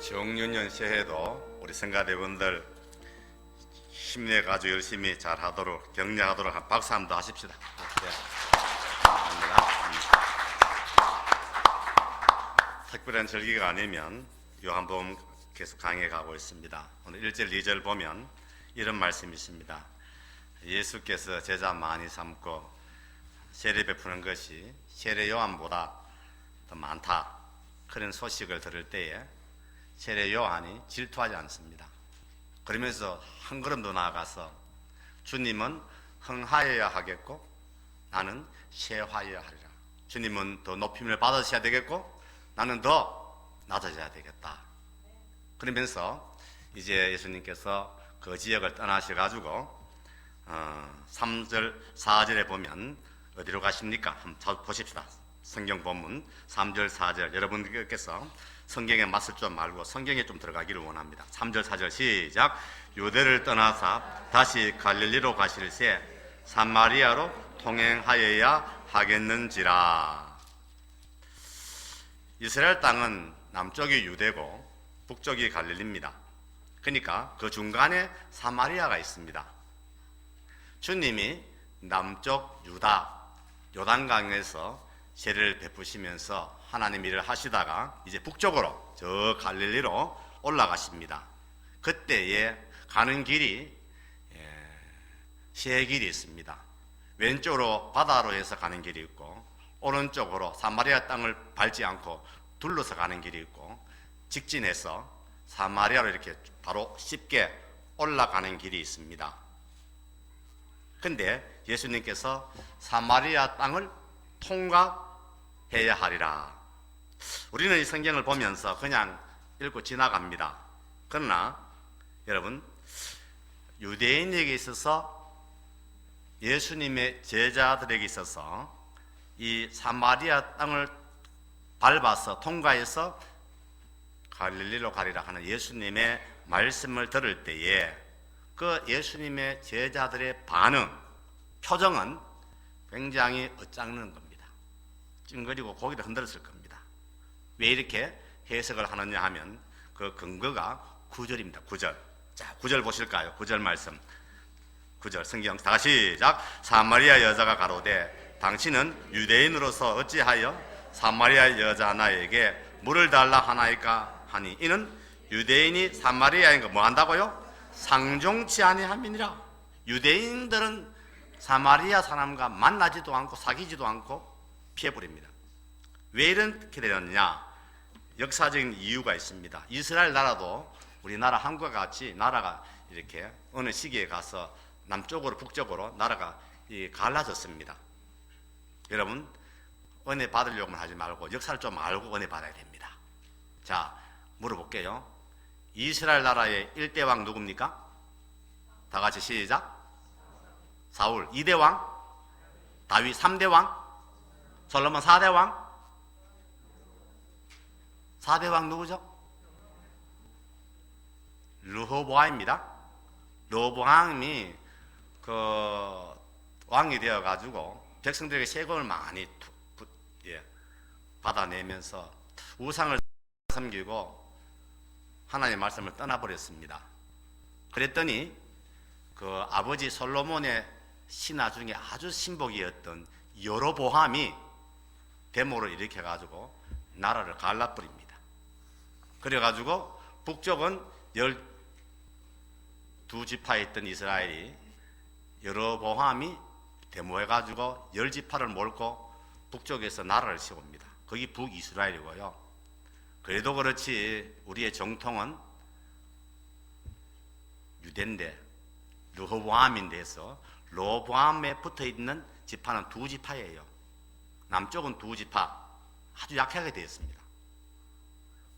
정유년 새해도 우리 성가대분들 힘내가지고 열심히 잘하도록 격려하도록 한 박수 한번 더 하십시다. 네. 감사합니다. 특별한 절기가 아니면 요한복음 계속 강해 가고 있습니다. 오늘 1절 2절 보면 이런 말씀이 있습니다. 예수께서 제자 많이 삼고 세례 베푸는 것이 세례 요한보다 더 많다, 그런 소식을 들을 때에 세례 요한이 질투하지 않습니다. 그러면서 한 걸음 더 나아가서 주님은 흥하여야 하겠고 나는 쇠하여야 하리라. 주님은 더 높임을 받으셔야 되겠고 나는 더 낮아져야 되겠다. 그러면서 이제 예수님께서 그 지역을 떠나셔가지고 3절 4절에 보면 어디로 가십니까? 한번 보십시다. 성경 본문 3절 4절 여러분께서 성경에 맞설 줄 말고 성경에 좀 들어가기를 원합니다. 3절 4절 시작. 유대를 떠나사 다시 갈릴리로 가실새 사마리아로 통행하여야 하겠는지라. 이스라엘 땅은 남쪽이 유대고 북쪽이 갈릴리입니다. 그러니까 그 중간에 사마리아가 있습니다. 주님이 남쪽 유다 요단강에서 세례를 베푸시면서 하나님 일을 하시다가 이제 북쪽으로 저 갈릴리로 올라가십니다. 그때에 가는 길이 세 길이 있습니다. 왼쪽으로 바다로 해서 가는 길이 있고 오른쪽으로 사마리아 땅을 밟지 않고 둘러서 가는 길이 있고 직진해서 사마리아로 이렇게 바로 쉽게 올라가는 길이 있습니다. 근데 예수님께서 사마리아 땅을 통과해야 하리라. 우리는 이 성경을 보면서 그냥 읽고 지나갑니다. 그러나 여러분, 유대인에게 있어서 예수님의 제자들에게 있어서 이 사마리아 땅을 밟아서 통과해서 갈릴리로 가리라 하는 예수님의 말씀을 들을 때에 그 예수님의 제자들의 반응, 표정은 굉장히 어짱는 겁니다. 찡그리고 고개를 흔들었을 겁니다. 왜 이렇게 해석을 하느냐 하면 그 근거가 9절입니다. 9절. 자, 9절 보실까요? 9절 말씀. 9절 성경 다 같이 시작. 사마리아 여자가 가로되 당신은 유대인으로서 어찌하여 사마리아 여자 나에게 물을 달라 하나이까 하니 이는 유대인이 사마리아인 거 뭐 한다고요? 상종치 아니함이니라. 유대인들은 사마리아 사람과 만나지도 않고 사귀지도 않고 피해버립니다. 왜 이렇게 되었느냐? 역사적인 이유가 있습니다. 이스라엘 나라도 우리나라 한국과 같이 나라가 이렇게 어느 시기에 가서 남쪽으로 북쪽으로 나라가 갈라졌습니다. 여러분, 은혜 받으려고만 하지 말고 역사를 좀 알고 은혜 받아야 됩니다. 자, 물어볼게요. 이스라엘 나라의 1대 왕 누굽니까? 다 같이 시작. 사울. 2대 왕? 다윗. 3대 왕? 솔로몬. 4대 왕? 4대 왕 누구죠? 르호보암입니다. 르호보암이 그 왕이 되어 가지고 백성들에게 세금을 많이 받아내면서 우상을 섬기고 하나님의 말씀을 떠나버렸습니다. 그랬더니 그 아버지 솔로몬의 신하 중에 아주 신복이었던 여로보암이 데모를 일으켜 가지고 나라를 갈라버립니다. 그래가지고 북쪽은 12지파에 있던 이스라엘이 여로보암이 데모해가지고 10지파를 몰고 북쪽에서 나라를 세웁니다. 거기 북이스라엘이고요. 그래도 그렇지 우리의 정통은 유대인데 르호보암인데 해서 르호보암에 붙어있는 지파는 2지파예요. 남쪽은 2지파, 아주 약하게 되어 있습니다.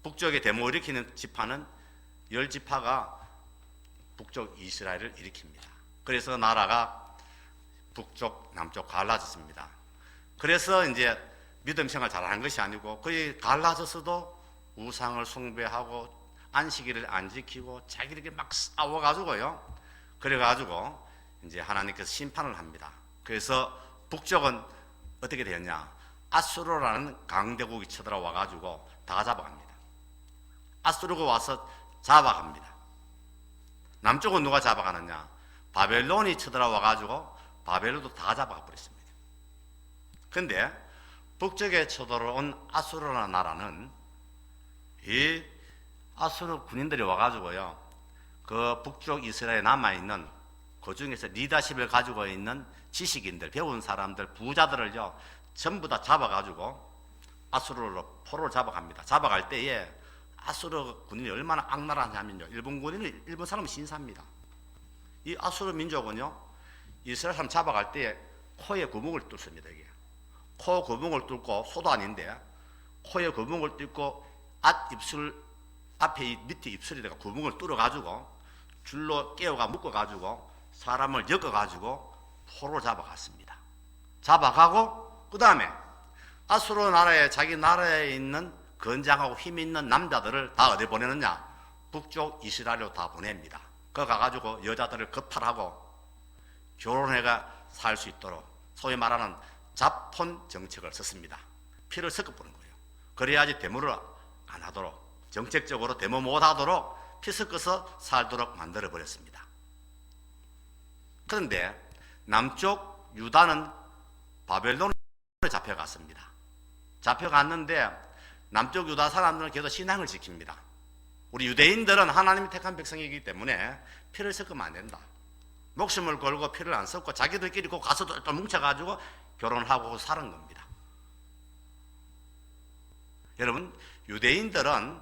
북쪽에 데모 일으키는 지파는 10지파가 북쪽 이스라엘을 일으킵니다. 그래서 나라가 북쪽, 남쪽 갈라졌습니다. 그래서 이제 믿음 생활 잘하는 것이 아니고 거의 갈라졌어도 우상을 숭배하고 안식일을 안 지키고 자기들끼리 막 싸워가지고요. 그래가지고 이제 하나님께서 심판을 합니다. 그래서 북쪽은 어떻게 되었냐? 아수르라는 강대국이 쳐들어와가지고 다 잡아갑니다. 아수르가 와서 잡아갑니다. 남쪽은 누가 잡아가느냐? 바벨론이 쳐들어와 가지고 바벨론도 다 잡아가 버렸습니다. 근데 북쪽에 쳐들어온 아수르라는 나라는 이 아수르 군인들이 와가지고요, 그 북쪽 이스라엘에 남아있는 그 중에서 리더십을 가지고 있는 지식인들, 배운 사람들, 부자들을요 전부 다 잡아가지고 아수르로 포로를 잡아갑니다. 잡아갈 때에 아수르 군인이 얼마나 악랄하냐면요, 일본 사람은 신사입니다. 이 아수르 민족은요, 이스라엘 사람 잡아갈 때에 코에 구멍을 뚫습니다. 이게 코 구멍을 뚫고, 소도 아닌데 코에 구멍을 뚫고 입술 앞에 밑에 입술에다가 구멍을 뚫어가지고 줄로 깨어가 묶어가지고 사람을 엮어가지고 포로 잡아갔습니다. 잡아가고 그 다음에 아수르 나라에, 자기 나라에 있는 건장하고 힘 있는 남자들을 다 어디 보내느냐? 북쪽 이스라엘로 다 보냅니다. 거 가가지고 여자들을 급탈하고 결혼해가 살 수 있도록 소위 말하는 자폰 정책을 썼습니다. 피를 섞어보는 거예요. 그래야지 데모를 안 하도록, 정책적으로 데모 못 하도록 피 섞어서 살도록 만들어 버렸습니다. 그런데 남쪽 유다는 바벨론에 잡혀갔습니다. 잡혀갔는데 남쪽 유다 사람들은 계속 신앙을 지킵니다. 우리 유대인들은 하나님이 택한 백성이기 때문에 피를 섞으면 안 된다. 목숨을 걸고 피를 안 섞고 자기들끼리 꼭 가서 또 뭉쳐가지고 결혼하고 사는 겁니다. 여러분, 유대인들은,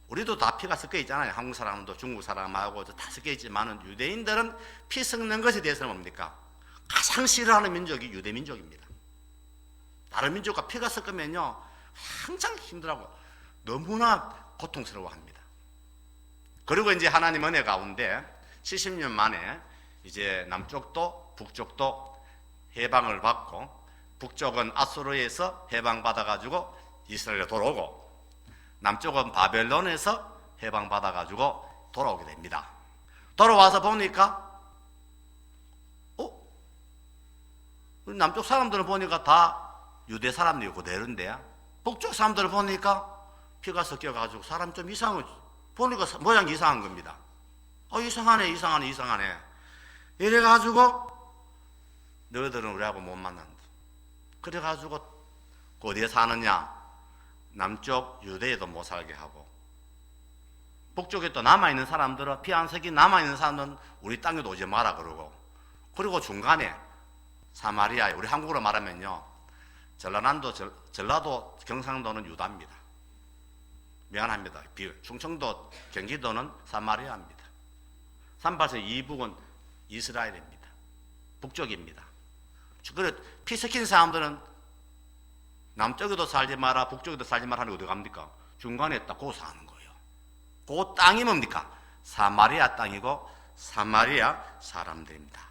우리도 다 피가 섞여 있잖아요. 한국 사람도 중국 사람하고 다 섞여 있지만은 유대인들은 피 섞는 것에 대해서는 뭡니까? 가장 싫어하는 민족이 유대 민족입니다. 다른 민족과 피가 섞으면요 항상 힘들하고 너무나 고통스러워합니다. 그리고 이제 하나님 은혜 가운데 70년 만에 이제 남쪽도 북쪽도 해방을 받고, 북쪽은 아수르에서 해방받아 가지고 이스라엘에 돌아오고, 남쪽은 바벨론에서 해방받아 가지고 돌아오게 됩니다. 돌아와서 보니까 남쪽 사람들은 보니까 다 유대 사람들이 그대로인데, 북쪽 사람들을 보니까 피가 섞여 가지고 사람 좀 이상해, 보니까 모양이 이상한 겁니다. 이상하네. 이래 가지고 너희들은 우리하고 못 만난다. 그래 가지고 어디에 사느냐? 남쪽 유대에도 못 살게 하고, 북쪽에 또 남아있는 사람들은, 피 안 섞인 남아있는 사람들은 우리 땅에도 오지 마라 그러고, 그리고 중간에 사마리아에, 우리 한국으로 말하면요, 전라도, 경상도는 유다입니다. 미안합니다. 충청도, 경기도는 사마리아입니다. 38세 이북은 이스라엘입니다. 북쪽입니다. 그래 피 섞인 사람들은 남쪽에도 살지 마라, 북쪽에도 살지 마라 하는 게 어디 갑니까? 중간에 딱 거기서 사는 거예요. 그 땅이 뭡니까? 사마리아 땅이고 사마리아 사람들입니다.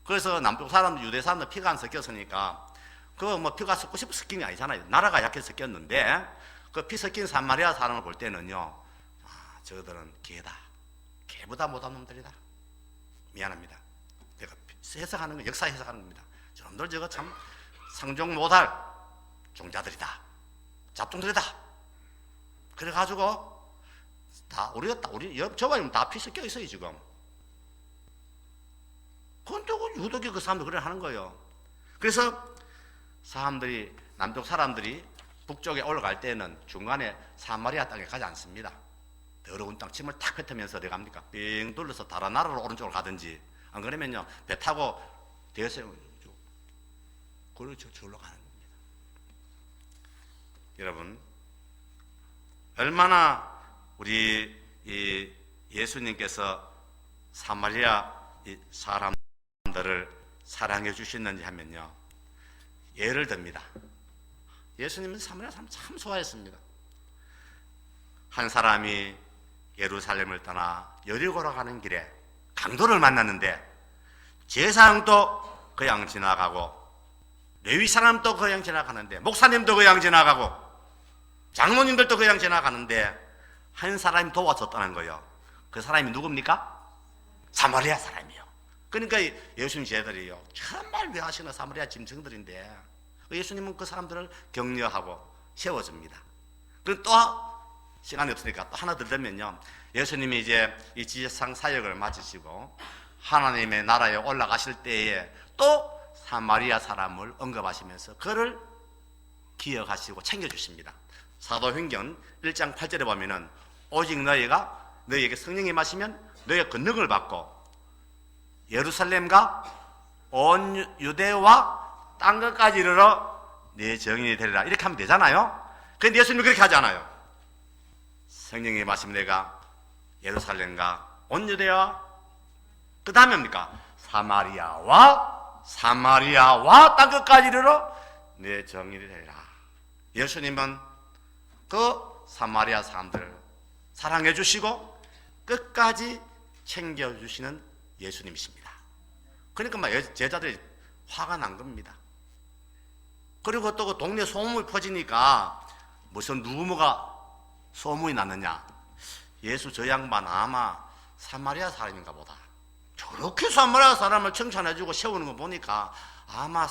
그래서 남쪽 사람들, 유대 사람들 피가 안 섞였으니까 그거 뭐 피가 섞고 싶어 섞인 게 아니잖아요. 나라가 약해 섞였는데 그 피 섞인 사마리아 사람을 볼 때는요, 저들은 개다. 개보다 못한 놈들이다. 미안합니다. 내가 해석하는 거, 역사 해석하는 겁니다. 저놈들 저거 참 상종 못할 종자들이다. 잡종들이다. 그래가지고 다 우리 저번에 다 피 섞여 있어요 지금. 그건 또 유독이 그 사람들 그래 하는 거예요. 그래서 사람들이, 남쪽 사람들이 북쪽에 올라갈 때는 중간에 사마리아 땅에 가지 않습니다. 더러운 땅 침을 탁 뱉으면서 어디 갑니까? 빙 둘러서 다른 나라로 오른쪽으로 가든지, 안 그러면요 배 타고 대서양 그렇죠 저기로 가는 겁니다. 여러분, 얼마나 우리 이 예수님께서 사마리아 이 사람들을 사랑해 주시는지 하면요, 예를 듭니다. 예수님은 사마리아 사람 참 좋아했습니다. 한 사람이 예루살렘을 떠나 여리고로 가는 길에 강도를 만났는데, 제사장도 그냥 지나가고, 레위 사람도 그냥 지나가는데, 목사님도 그냥 지나가고, 장로님들도 그냥 지나가는데 한 사람이 도와줬다는 거예요. 그 사람이 누굽니까? 사마리아 사람이요. 그러니까 예수님 제자들이요, 정말 위하시는 사마리아 짐승들인데 예수님은 그 사람들을 격려하고 세워줍니다. 그리고 또 시간이 없으니까 또 하나 더 들면요, 예수님이 이제 이 지상 사역을 마치시고 하나님의 나라에 올라가실 때에 또 사마리아 사람을 언급하시면서 그를 기억하시고 챙겨주십니다. 사도행전 1장 8절에 보면은 오직 너희에게 성령이 임하시면 너희가 권능을 받고 예루살렘과 온 유대와 땅 끝까지 이르러 네 증인이 되리라, 이렇게 하면 되잖아요. 그런데 예수님이 그렇게 하지 않아요. 성령이 임하시면 내가 예루살렘과 온 유대와 그 다음에 뭡니까? 사마리아와 땅 끝까지 이르러 내 정인이 되리라. 예수님은 그 사마리아 사람들을 사랑해 주시고 끝까지 챙겨주시는 예수님이십니다. 그러니까 막 제자들이 화가 난 겁니다. 그리고 또 그 동네 소문이 퍼지니까 무슨 누구가 소문이 났느냐, 예수 저 양반 아마 사마리아 사람인가 보다. 저렇게 사마리아 사람을 칭찬해주고 세우는 거 보니까 아마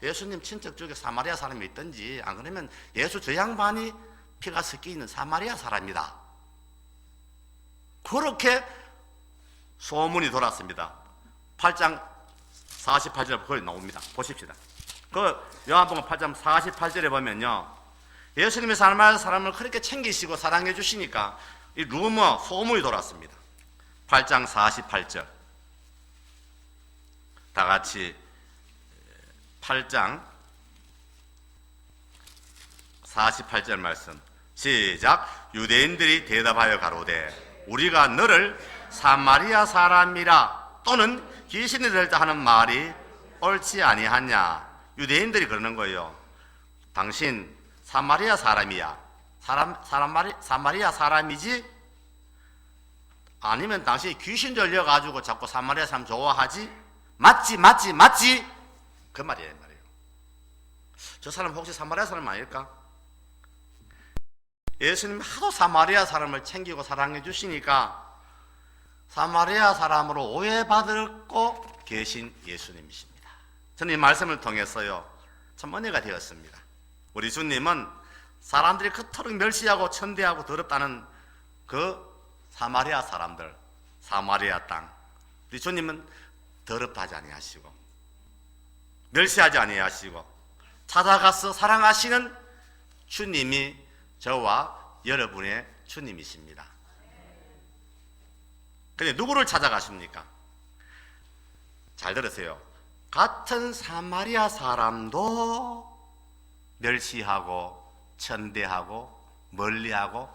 예수님 친척 중에 사마리아 사람이 있든지, 안 그러면 예수 저 양반이 피가 섞여 있는 사마리아 사람이다, 그렇게 소문이 돌았습니다. 8장 48절 거기 나옵니다. 보십시다. 그 요한복음 8장 48절에 보면요, 예수님이 사마리아 사람을 그렇게 챙기시고 사랑해 주시니까 이 루머, 소문이 돌았습니다. 8장 48절 다 같이 8장 48절 말씀 시작. 유대인들이 대답하여 가로되 우리가 너를 사마리아 사람이라 또는 귀신이 들다 하는 말이 옳지 아니하냐. 유대인들이 그러는 거예요. 당신 사마리아 사람이야. 사마리아 사람이지? 아니면 당신이 귀신 들려가지고 자꾸 사마리아 사람 좋아하지? 맞지? 그 말이에요. 저 사람 혹시 사마리아 사람 아닐까? 예수님이 하도 사마리아 사람을 챙기고 사랑해 주시니까 사마리아 사람으로 오해받고 계신 예수님이십니다. 저는 이 말씀을 통해서요, 참 은혜가 되었습니다. 우리 주님은 사람들이 그토록 멸시하고 천대하고 더럽다는 그 사마리아 사람들, 사마리아 땅, 우리 주님은 더럽다지 아니하시고 멸시하지 아니하시고 찾아가서 사랑하시는 주님이 저와 여러분의 주님이십니다. 근데 누구를 찾아가십니까? 잘 들으세요. 같은 사마리아 사람도 멸시하고 천대하고 멀리하고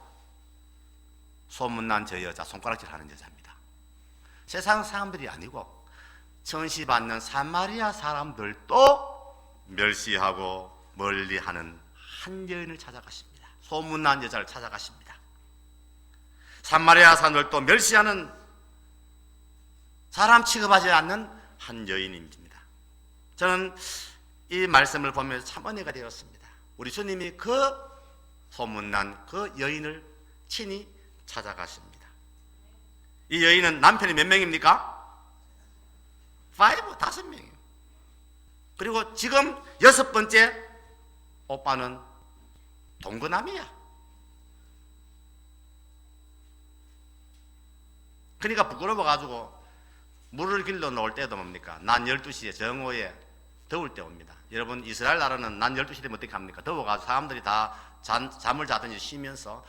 소문난 저 여자, 손가락질하는 여자입니다. 세상 사람들이 아니고 천시받는 사마리아 사람들도 멸시하고 멀리하는 한 여인을 찾아가십니다. 소문난 여자를 찾아가십니다. 사마리아 사람들도 멸시하는, 사람 취급하지 않는 한 여인입니다. 저는 이 말씀을 보면서 참 은혜가 되었습니다. 우리 주님이 그 소문난 그 여인을 친히 찾아가십니다. 이 여인은 남편이 몇 명입니까? 5명이에요. 그리고 지금 6번째 오빠는 동거남이야. 그러니까 부끄러워가지고 물을 길러 놓을 때도 뭡니까? 낮 12시에 정오에 더울 때 옵니다. 여러분, 이스라엘 나라는 낮 12시 되면 어떻게 합니까? 더워가지고 사람들이 다 잠을 자든지 쉬면서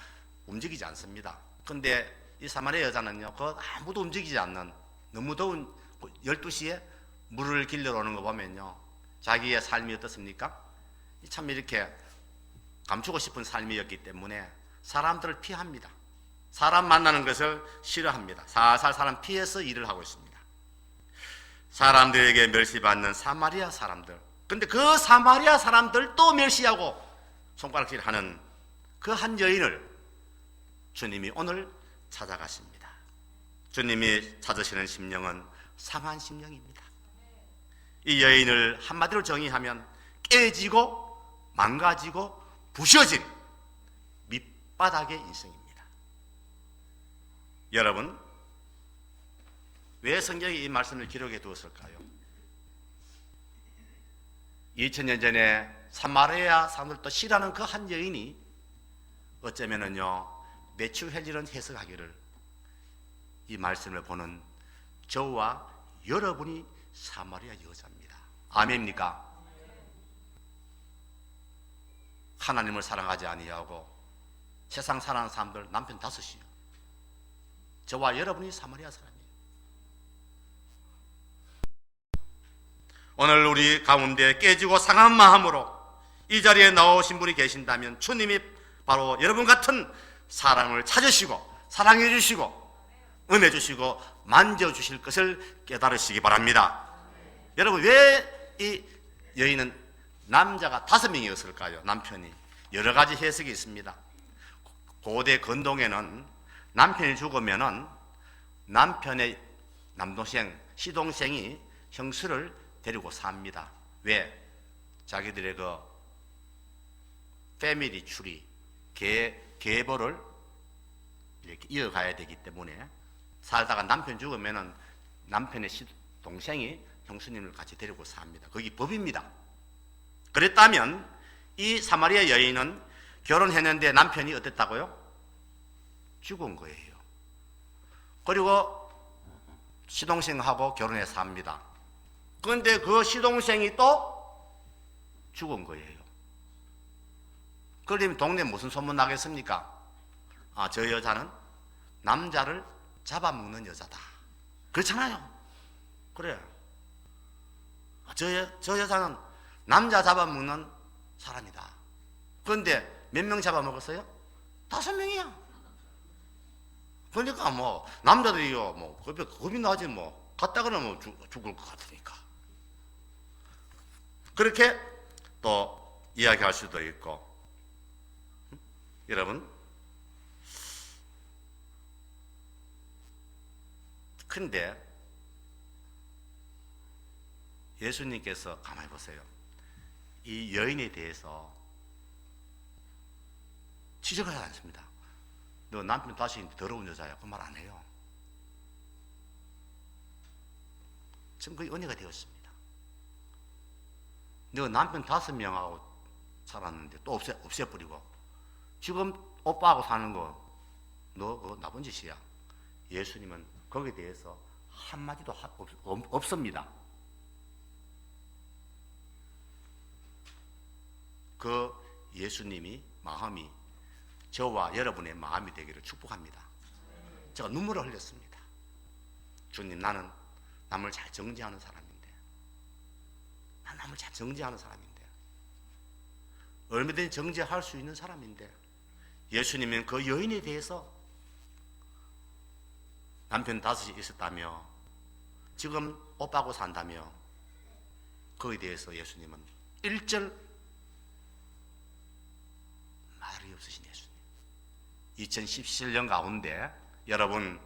움직이지 않습니다. 근데 이 사마리아 여자는요, 그 아무도 움직이지 않는 너무 더운 12시에 물을 길러 오는 거 보면요, 자기의 삶이 어떻습니까? 참 이렇게 감추고 싶은 삶이었기 때문에 사람들을 피합니다. 사람 만나는 것을 싫어합니다. 살살 사람 피해서 일을 하고 있습니다. 사람들에게 멸시받는 사마리아 사람들. 근데 그 사마리아 사람들도 멸시하고 손가락질하는 그 한 여인을 주님이 오늘 찾아가십니다. 주님이 찾으시는 심령은 상한 심령입니다. 이 여인을 한마디로 정의하면 깨지고 망가지고 부셔진 밑바닥의 인생입니다. 여러분, 왜 성경이 이 말씀을 기록해 두었을까요? 2000년 전에 사마리아 사람들도 싫어하는 그 한 여인이 어쩌면은요, 매추 헬리는 해석하기를 이 말씀을 보는 저와 여러분이 사마리아 여자입니다. 아멘입니까? 하나님을 사랑하지 아니하고 세상 사랑하는 사람들 남편 5이요. 저와 여러분이 사마리아 사람이에요. 오늘 우리 가운데 깨지고 상한 마음으로 이 자리에 나오신 분이 계신다면 주님이 바로 여러분 같은 사랑을 찾으시고 사랑해 주시고 은혜 주시고 만져주실 것을 깨달으시기 바랍니다. 여러분, 왜 이 여인은 남자가 5명이었을까요? 남편이. 여러 가지 해석이 있습니다. 고대 근동에는 남편이 죽으면은 남편의 남동생, 시동생이 형수를 데리고 삽니다. 왜? 자기들의 그 패밀리 추리, 계보를 이렇게 이어가야 되기 때문에 살다가 남편 죽으면은 남편의 동생이 형수님을 같이 데리고 삽니다. 그게 법입니다. 그랬다면 이 사마리아 여인은 결혼했는데 남편이 어땠다고요? 죽은 거예요. 그리고 시동생하고 결혼해서 삽니다. 그런데 그 시동생이 또 죽은 거예요. 그러면 동네에 무슨 소문 나겠습니까? 아, 저 여자는 남자를 잡아먹는 여자다. 그렇잖아요. 그래. 저 여자는 남자 잡아먹는 사람이다. 그런데 몇 명 잡아먹었어요? 5명이야. 그러니까 뭐 남자들이요 뭐 겁이 나지 뭐 갔다 그러면 죽을 것 같으니까. 그렇게 또 이야기할 수도 있고. 여러분, 근데 예수님께서 가만히 보세요. 이 여인에 대해서 지적을 하지 않습니다. 너 남편 다시 더러운 여자야. 그 말 안 해요. 지금 그게 은혜가 되었습니다. 너 남편 5명하고 살았는데 또 없애버리고 지금 오빠하고 사는 거 너 그거 나쁜 짓이야. 예수님은 거기에 대해서 한마디도 없습니다. 그 예수님이 마음이 저와 여러분의 마음이 되기를 축복합니다. 제가 눈물을 흘렸습니다. 주님, 나는 남을 잘 정죄하는 사람인데, 난 남을 잘 정죄하는 사람인데, 얼마든지 정죄할 수 있는 사람인데, 예수님은 그 여인에 대해서 남편 5이 있었다며, 지금 오빠하고 산다며, 거기에 대해서 예수님은 1절 말이 없으신 예수님. 2017년 가운데 여러분,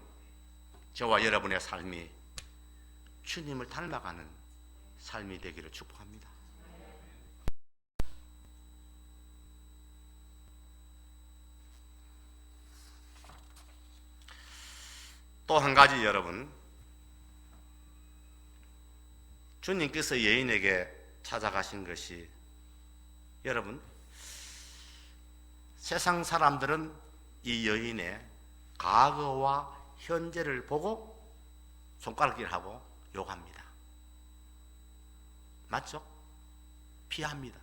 저와 여러분의 삶이 주님을 닮아가는 삶이 되기를 축복합니다. 또 한 가지, 여러분, 주님께서 여인에게 찾아가신 것이, 여러분, 세상 사람들은 이 여인의 과거와 현재를 보고 손가락질하고 욕합니다. 맞죠? 피합니다.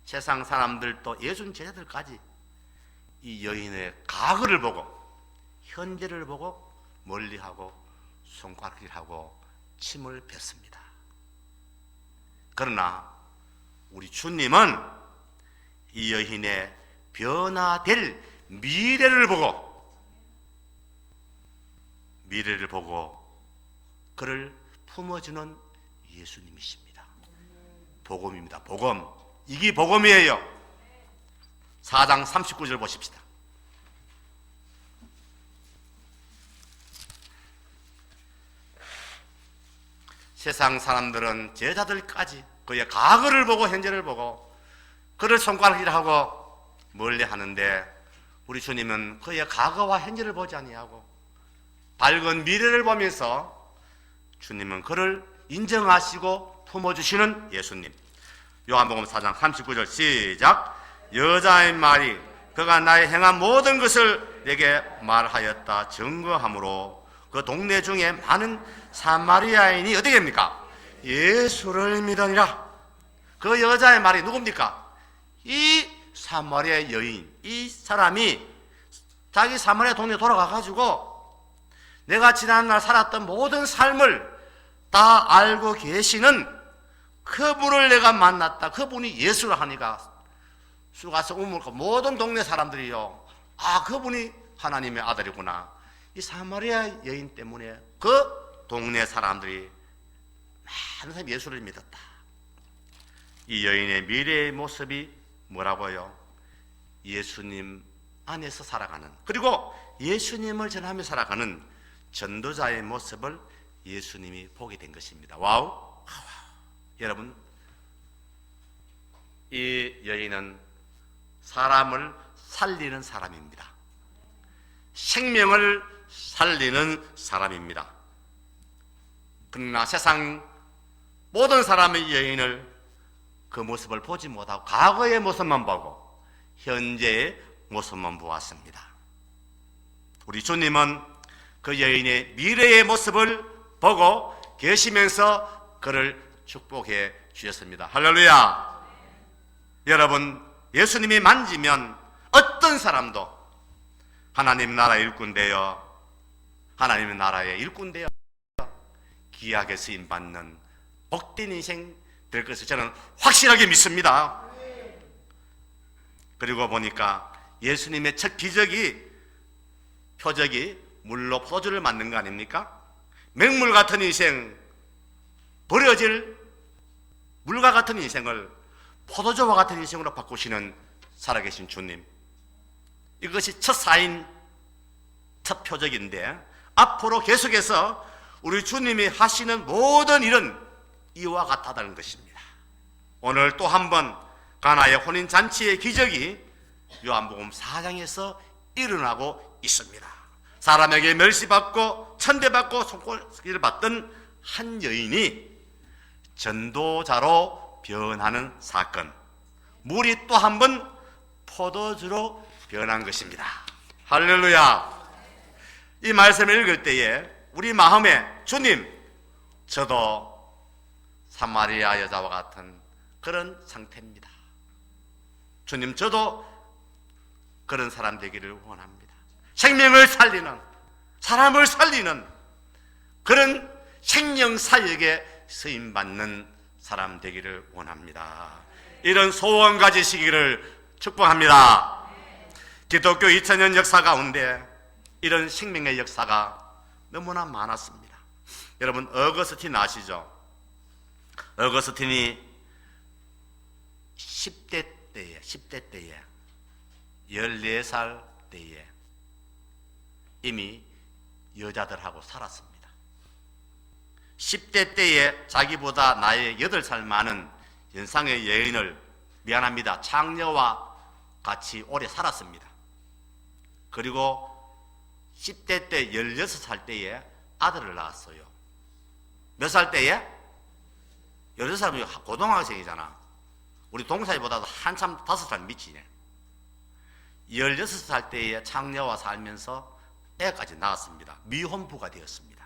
세상 사람들도 예수님 제자들까지 이 여인의 과거를 보고 현재를 보고 멀리하고 손가락질하고 침을 뱉습니다. 그러나 우리 주님은 이 여인의 변화될 미래를 보고 그를 품어주는 예수님이십니다. 복음입니다. 복음. 이게 복음이에요. 4장 39절 보십시다. 세상 사람들은 제자들까지 그의 과거를 보고 현재를 보고 그를 손가락질하고 멀리 하는데, 우리 주님은 그의 과거와 현재를 보지 아니하고 밝은 미래를 보면서 주님은 그를 인정하시고 품어주시는 예수님. 요한복음 4장 39절 시작. 여자의 말이 그가 나의 행한 모든 것을 내게 말하였다 증거하므로 그 동네 중에 많은 사마리아인이 어떻게 됩니까? 예수를 믿으니라. 그 여자의 말이 누굽니까? 이 사마리아 여인, 이 사람이 자기 사마리아 동네에 돌아가가지고 내가 지난날 살았던 모든 삶을 다 알고 계시는 그분을 내가 만났다. 그분이 예수를 하니까 수가서 우물고 모든 동네 사람들이요, 아, 그분이 하나님의 아들이구나. 이 사마리아 여인 때문에 그 동네 사람들이 많은 사람이 예수를 믿었다. 이 여인의 미래의 모습이 뭐라고요? 예수님 안에서 살아가는, 그리고 예수님을 전하며 살아가는 전도자의 모습을 예수님이 보게 된 것입니다. 와우. 여러분, 이 여인은 사람을 살리는 사람입니다. 생명을 살리는 사람입니다. 그러나 세상 모든 사람의 여인을 그 모습을 보지 못하고 과거의 모습만 보고 현재의 모습만 보았습니다. 우리 주님은 그 여인의 미래의 모습을 보고 계시면서 그를 축복해 주셨습니다. 할렐루야. 여러분, 예수님이 만지면 어떤 사람도 하나님 나라의 일꾼 되어 하나님의 나라의 일꾼 되어 귀하게 쓰임받는 복된 인생 될 것을 저는 확실하게 믿습니다. 그리고 보니까 예수님의 첫 기적이 표적이 물로 포도주를 만든 거 아닙니까? 맹물 같은 인생, 버려질 물과 같은 인생을 포도주와 같은 인생으로 바꾸시는 살아계신 주님, 이것이 첫 사인, 첫 표적인데 앞으로 계속해서 우리 주님이 하시는 모든 일은 이와 같다는 것입니다. 오늘 또 한 번 가나의 혼인잔치의 기적이 요한복음 4장에서 일어나고 있습니다. 사람에게 멸시받고 천대받고 손꼽기를 받던 한 여인이 전도자로 변하는 사건, 물이 또 한 번 포도주로 변한 것입니다. 할렐루야. 이 말씀을 읽을 때에 우리 마음에 주님, 저도 사마리아 여자와 같은 그런 상태입니다. 주님, 저도 그런 사람 되기를 원합니다. 생명을 살리는, 사람을 살리는 그런 생명사역에 쓰임받는 사람 되기를 원합니다. 이런 소원 가지시기를 축복합니다. 기독교 2000년 역사 가운데 이런 생명의 역사가 너무나 많았습니다. 여러분, 어거스틴 아시죠? 어거스틴이 10대 때에 14살 때에 이미 여자들하고 살았습니다. 10대 때에 자기보다 나이 8살 많은 연상의 여인을, 미안합니다, 창녀와 같이 오래 살았습니다. 그리고 10대 때 16살 때에 아들을 낳았어요. 몇 살 때에? 16살이면 고등학생이잖아. 우리 동사이보다도 한참 5살 미치네. 16살 때에 창녀와 살면서 애까지 낳았습니다. 미혼부가 되었습니다.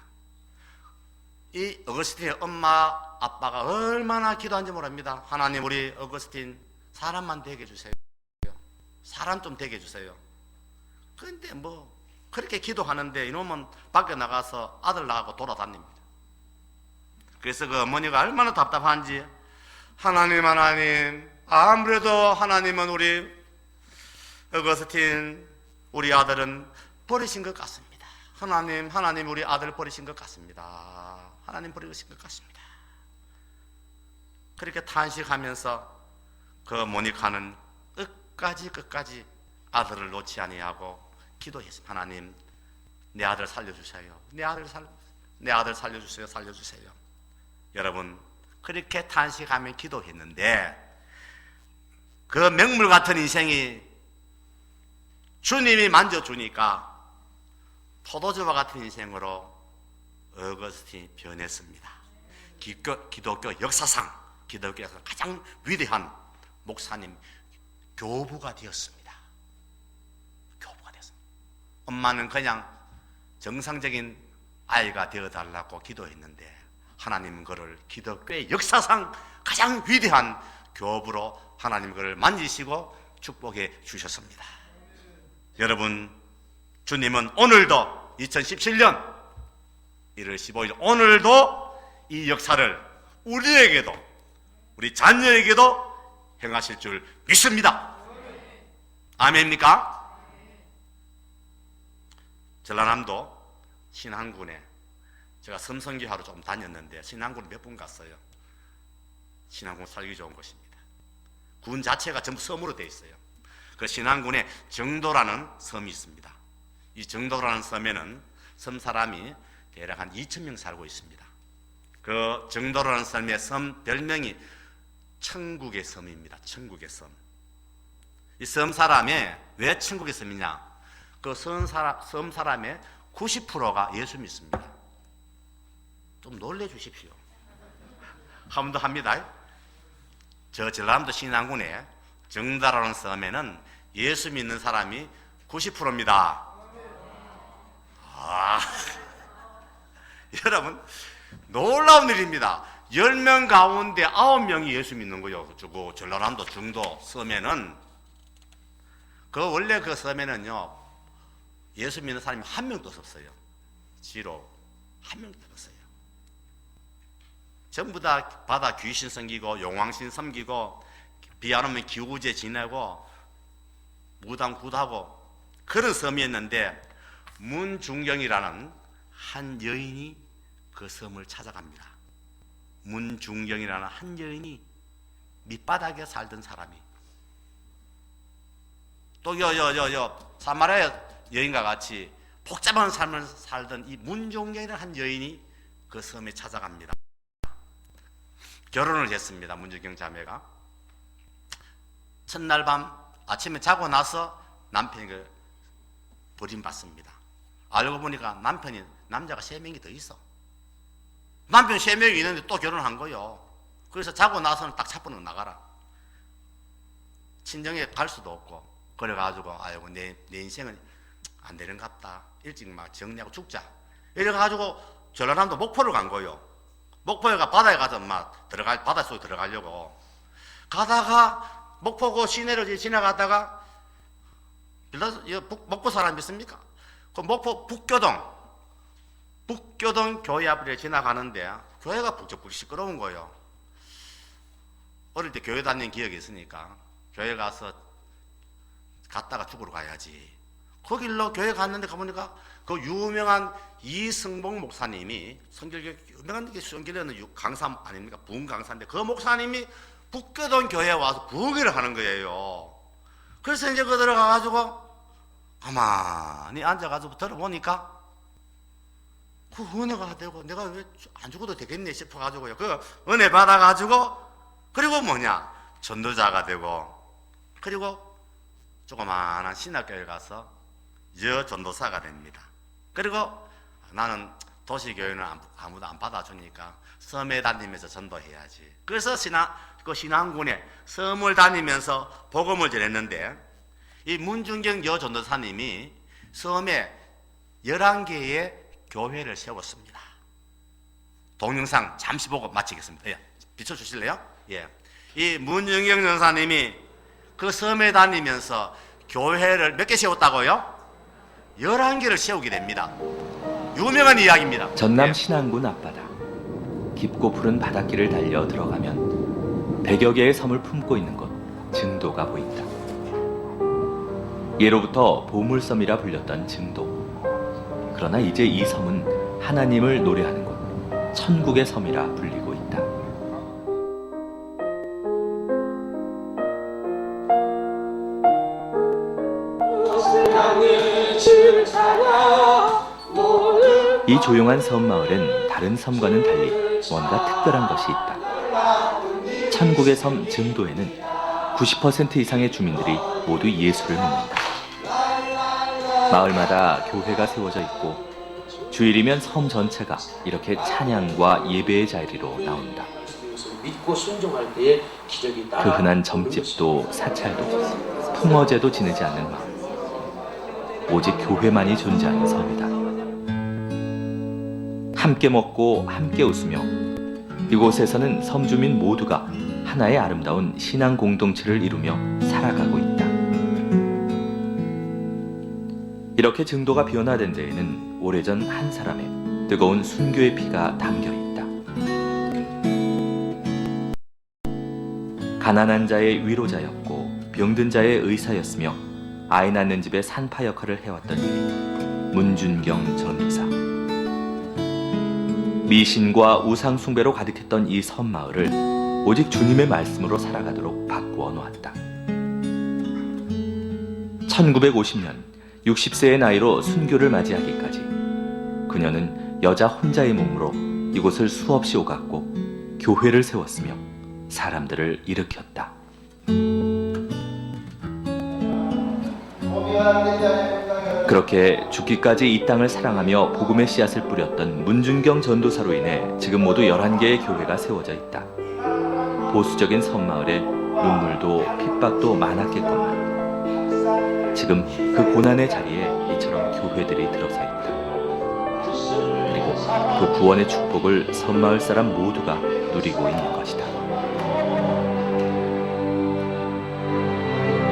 이 어거스틴의 엄마 아빠가 얼마나 기도한지 모릅니다. 하나님, 우리 어거스틴 사람만 되게 해주세요. 사람 좀 되게 해주세요. 그런데 뭐 그렇게 기도하는데 이놈은 밖에 나가서 아들 낳고 돌아다닙니다. 그래서 그 어머니가 얼마나 답답한지, 하나님 아무래도 하나님은 우리 어거스틴, 우리 아들은 버리신 것 같습니다. 하나님 우리 아들 버리신 것 같습니다. 하나님 버리신 것 같습니다. 그렇게 탄식하면서 그 모니카는 끝까지 아들을 놓지 아니하고 기도했습니다. 하나님, 내 아들 살려주세요. 내 아들 살려주세요. 여러분, 그렇게 탄식하며 기도했는데 그 맹물 같은 인생이 주님이 만져주니까 포도주와 같은 인생으로 어거스틴이 변했습니다. 기독교 역사상 가장 위대한 목사님, 교부가 되었습니다. 엄마는 그냥 정상적인 아이가 되어달라고 기도했는데 하나님은 그를 기독교의 역사상 가장 위대한 교업으로 하나님 그를 만지시고 축복해 주셨습니다. 여러분, 주님은 오늘도 2017년 1월 15일 오늘도 이 역사를 우리에게도 우리 자녀에게도 행하실 줄 믿습니다. 아멘입니까? 전라남도 신안군에 제가 섬성교하러 좀 다녔는데 신안군 몇 번 갔어요. 신안군 살기 좋은 곳입니다. 군 자체가 전부 섬으로 되어 있어요. 그 신안군에 정도라는 섬이 있습니다. 이 정도라는 섬에는 섬 사람이 대략 한 2,000명 살고 있습니다. 그 정도라는 섬의 섬 별명이 천국의 섬입니다. 천국의 섬. 이 섬 사람의 왜 천국의 섬이냐? 그 섬 사람의 90%가 예수 믿습니다. 좀 놀래 주십시오. 한 번 더 합니다. 저 전라남도 신안군에 정다라는 섬에는 예수 믿는 사람이 90%입니다. 여러분, 놀라운 일입니다. 10명 가운데 9명이 예수 믿는 거예요. 그 전라남도 정도 섬에는 원래 그 섬에는요 예수 믿는 사람이 한 명도 없었어요. 지로 한 명도 없었어요. 전부 다 바다 귀신 섬기고 용왕신 섬기고 비 안 오면 기우제 지내고 무당굿하고 그런 섬이었는데 문중경이라는 한 여인이 그 섬을 찾아갑니다. 문중경이라는 한 여인이 밑바닥에 살던 사람이 또 사마리아 여인과 같이 복잡한 삶을 살던 이 문중경이라는 한 여인이 그 섬에 찾아갑니다. 결혼을 했습니다. 문중경 자매가 첫날 밤 아침에 자고 나서 남편이 버림받습니다. 알고 보니까 남자가 3명이 더 있어. 남편 3명이 있는데 또 결혼한 거요. 그래서 자고 나서는 딱 차분하고 나가라. 친정에 갈 수도 없고 그래가지고 아이고 내 인생은 안 되는갑다. 일찍 막 정리하고 죽자. 이래가지고 전라남도 목포를 간 거요. 목포에 바다에 가서 막 바닷속에 들어가려고 가다가 목포고 시내를 지나가다가 목포 사람 있습니까? 그 목포 북교동 교회 앞을 지나가는데 교회가 북적북적 시끄러운 거예요. 어릴 때 교회 다닌 기억이 있으니까 교회 갔다가 죽으러 가야지. 거길로 교회 갔는데 가보니까 그 유명한 이승복 목사님이 유명한 성결교는 강사 아닙니까? 부흥 강사인데 그 목사님이 북교동 교회에 와서 부흥회를 하는 거예요. 그래서 이제 그 들어가가지고 가만히 앉아가지고 들어보니까 그 은혜가 되고 내가 왜 안 죽어도 되겠네 싶어가지고요. 그 은혜 받아가지고 그리고 전도자가 되고 그리고 조그마한 신학교에 가서 전도사가 됩니다. 그리고 나는 도시교회는 아무도 안 받아주니까 섬에 다니면서 전도해야지. 그래서 신안군에 섬을 다니면서 복음을 전했는데 이 문중경 여전도사님이 섬에 11개의 교회를 세웠습니다. 동영상 잠시 보고 마치겠습니다. 비춰주실래요? 이 문중경 전사님이 그 섬에 다니면서 교회를 몇 개 세웠다고요? 11개를 세우게 됩니다. 유명한 이야기입니다. 전남 신안군 앞바다. 깊고 푸른 바닷길을 달려 들어가면 100여 개의 섬을 품고 있는 곳 증도가 보인다. 예로부터 보물섬이라 불렸던 증도. 그러나 이제 이 섬은 하나님을 노래하는 곳 천국의 섬이라 불리고 있다. 이 조용한 섬 마을엔 다른 섬과는 달리 뭔가 특별한 것이 있다. 천국의 섬 증도에는 90% 이상의 주민들이 모두 예수를 믿는다. 마을마다 교회가 세워져 있고 주일이면 섬 전체가 이렇게 찬양과 예배의 자리로 나온다. 믿고 순종할 때에 기적이 따라 그 흔한 점집도 사찰도 풍어제도 지내지 않는 마을. 오직 교회만이 존재하는 섬이다. 함께 먹고 함께 웃으며 이곳에서는 섬 주민 모두가 하나의 아름다운 신앙 공동체를 이루며 살아가고 있다. 이렇게 증도가 변화된 데에는 오래전 한 사람의 뜨거운 순교의 피가 담겨 있다. 가난한 자의 위로자였고 병든 자의 의사였으며 아이 낳는 집의 산파 역할을 해왔던 이의 문준경 전도사. 미신과 우상 숭배로 가득했던 이 섬마을을 오직 주님의 말씀으로 살아가도록 바꾸어 놓았다. 1950년 60세의 나이로 순교를 맞이하기까지 그녀는 여자 혼자의 몸으로 이곳을 수없이 오갔고 교회를 세웠으며 사람들을 일으켰다. 그렇게 죽기까지 이 땅을 사랑하며 복음의 씨앗을 뿌렸던 문준경 전도사로 인해 지금 모두 11개의 교회가 세워져 있다. 보수적인 섬마을에 눈물도 핍박도 많았겠건만 지금 그 고난의 자리에 이처럼 교회들이 들어서 있다. 그리고 그 구원의 축복을 섬마을 사람 모두가 누리고 있는 것이다.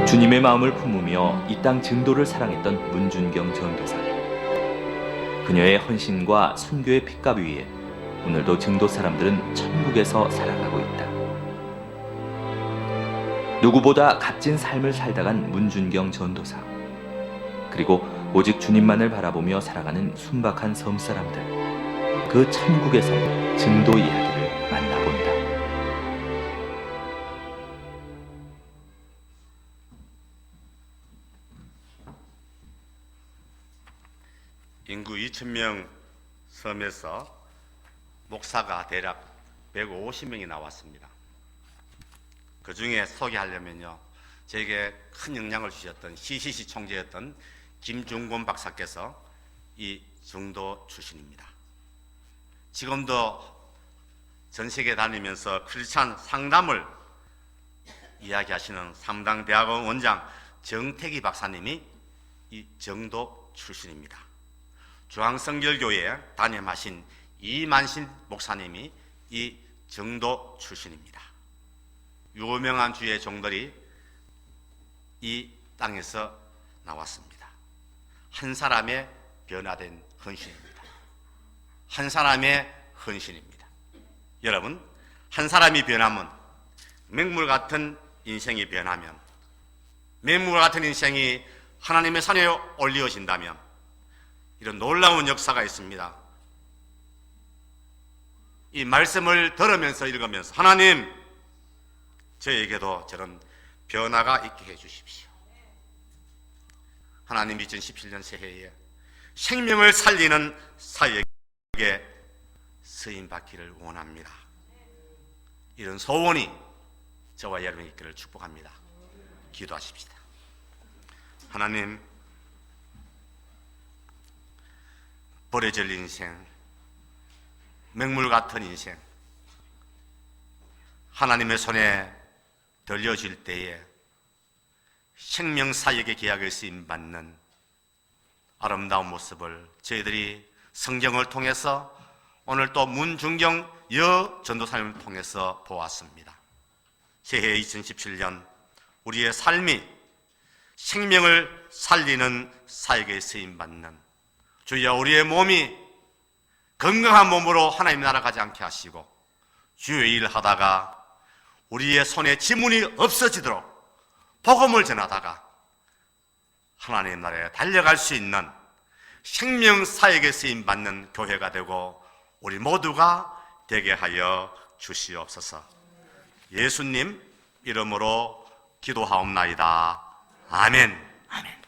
주님의 마음을 품으며 이 땅 증도를 사랑했던 문준경 전도사. 그녀의 헌신과 순교의 핏값 위에 오늘도 증도 사람들은 천국에서 살아가고 있다. 누구보다 값진 삶을 살다간 문준경 전도사. 그리고 오직 주님만을 바라보며 살아가는 순박한 섬 사람들. 그 천국에서 증도 이야기를 만나본다. 인구 2,000명 섬에서 목사가 대략 150명이 나왔습니다. 그 중에 소개하려면요, 저에게 큰 영향을 주셨던 CCC 총재였던 김중곤 박사께서 이 중도 출신입니다. 지금도 전 세계 다니면서 크리스찬 상담을 이야기하시는 삼당대학원 원장 정태기 박사님이 이 정도 출신입니다. 중앙성결교회 담임하신 이만신 목사님이 이 정도 출신입니다. 유명한 주의 종들이 이 땅에서 나왔습니다. 한 사람의 변화된 헌신입니다. 한 사람의 헌신입니다. 여러분, 한 사람이 변하면, 맹물 같은 인생이 변하면, 맹물 같은 인생이 하나님의 손에 올려진다면 이런 놀라운 역사가 있습니다. 이 말씀을 들으면서 읽으면서 하나님, 저에게도 저런 변화가 있게 해주십시오. 하나님 2017년 새해에 생명을 살리는 사역에 쓰임받기를 원합니다. 이런 소원이 저와 여러분이 있기를 축복합니다. 기도하십시다. 하나님, 버려질 인생, 맹물 같은 인생, 하나님의 손에 들려질 때에 생명사역의 계약을 쓰임받는 아름다운 모습을 저희들이 성경을 통해서 오늘 또 문준경 여 전도사님을 통해서 보았습니다. 새해 2017년 우리의 삶이 생명을 살리는 사역에 쓰임받는, 주여 우리의 몸이 건강한 몸으로 하나님 나라 가지 않게 하시고 주의 일 하다가 우리의 손에 지문이 없어지도록 복음을 전하다가 하나님 나라에 달려갈 수 있는 생명 사역에 쓰임 받는 교회가 되고 우리 모두가 되게 하여 주시옵소서. 예수님 이름으로 기도하옵나이다. 아멘. 아멘.